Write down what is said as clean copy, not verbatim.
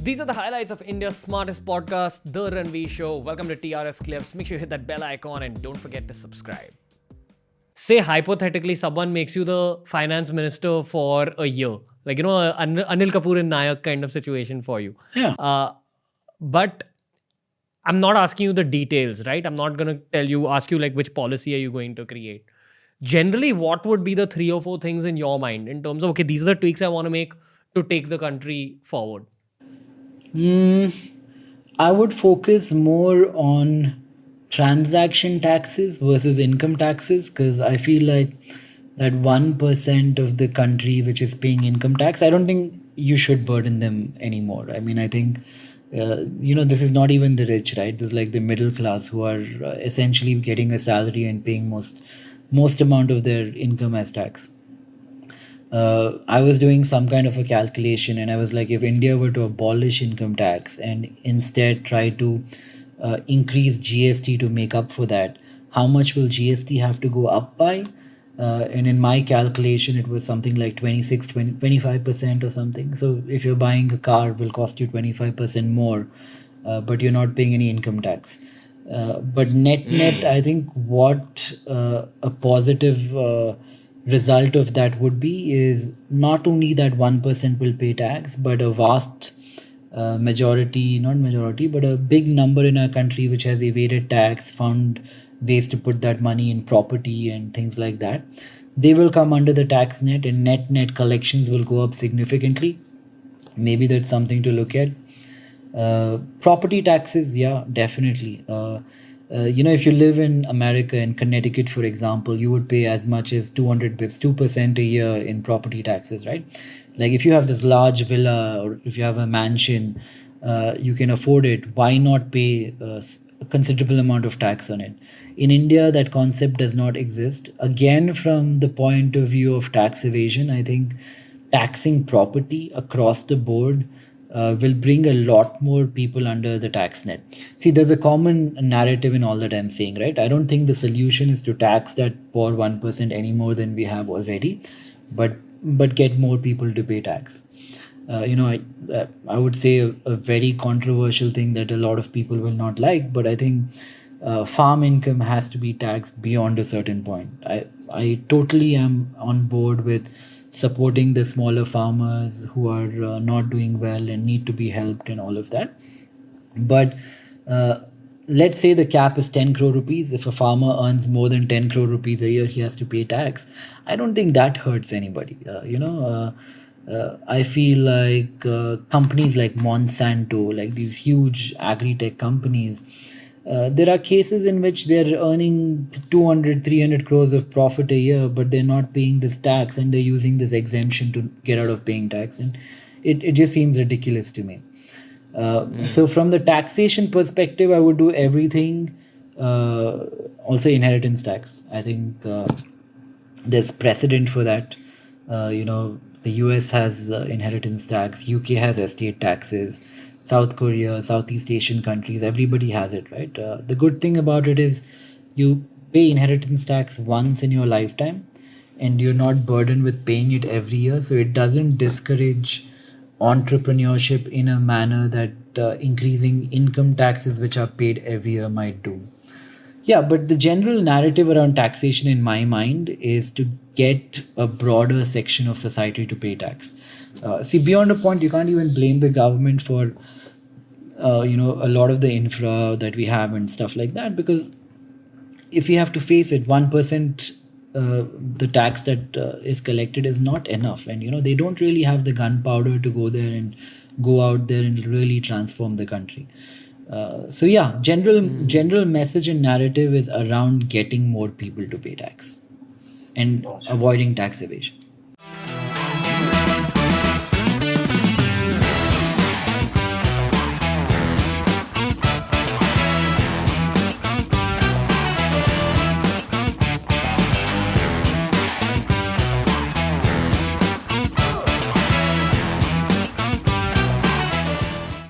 These are the highlights of India's smartest podcast, The Ranveer Show. Welcome to TRS Clips. Make sure you hit that bell icon and don't forget to subscribe. Say hypothetically someone makes you the finance minister for a year. Like, Anil Kapoor and Nayak kind of situation for you. Yeah. But I'm not asking you the details, right? I'm not going to ask you like which policy are you going to create. Generally, what would be the 3 or 4 things in your mind in terms of, okay, these are the tweaks I want to make to take the country forward? I would focus more on transaction taxes versus income taxes, because I feel like that 1% of the country which is paying income tax, I don't think you should burden them anymore. I mean, I think, this is not even the rich, right? This is like the middle class who are essentially getting a salary and paying most amount of their income as tax. I was doing some kind of a calculation and I was like, if India were to abolish income tax and instead try to increase GST to make up for that, how much will GST have to go up by? And in my calculation, it was something like 25% or something. So if you're buying a car, it will cost you 25% more, but you're not paying any income tax. But net, I think what a positive result of that would be is not only that 1% will pay tax, but a vast majority, not majority, but a big number in our country which has evaded tax, found ways to put that money in property and things like that. They will come under the tax net, and net collections will go up significantly. Maybe that's something to look at. Property taxes, yeah, definitely. If you live in America, in Connecticut, for example, you would pay as much as 200 bips, 2% a year in property taxes, right? Like if you have this large villa or if you have a mansion, you can afford it. Why not pay a considerable amount of tax on it? In India, that concept does not exist. Again, from the point of view of tax evasion, I think taxing property across the board will bring a lot more people under the tax net. See, there's a common narrative in all that I'm saying, right? I don't think the solution is to tax that poor 1% any more than we have already, but get more people to pay tax. I would say a very controversial thing that a lot of people will not like, but I think farm income has to be taxed beyond a certain point. I totally am on board with supporting the smaller farmers who are not doing well and need to be helped and all of that. But let's say the cap is 10 crore rupees. If a farmer earns more than 10 crore rupees a year, he has to pay tax. I don't think that hurts anybody. I feel like companies like Monsanto, like these huge agri-tech companies, there are cases in which they're earning 200-300 crores of profit a year, but they're not paying this tax and they're using this exemption to get out of paying tax. And it just seems ridiculous to me. So from the taxation perspective, I would do everything. Also inheritance tax. I think there's precedent for that. The US has inheritance tax, UK has estate taxes, South Korea, Southeast Asian countries, everybody has it, right? The good thing about it is you pay inheritance tax once in your lifetime and you're not burdened with paying it every year. So it doesn't discourage entrepreneurship in a manner that increasing income taxes which are paid every year might do. Yeah, but the general narrative around taxation in my mind is to get a broader section of society to pay tax. See, beyond a point, you can't even blame the government for, a lot of the infra that we have and stuff like that, because if you have to face it, 1%, the tax that is collected is not enough. And, they don't really have the gunpowder to go there and go out there and really transform the country. So yeah, general message and narrative is around getting more people to pay tax and avoiding tax evasion.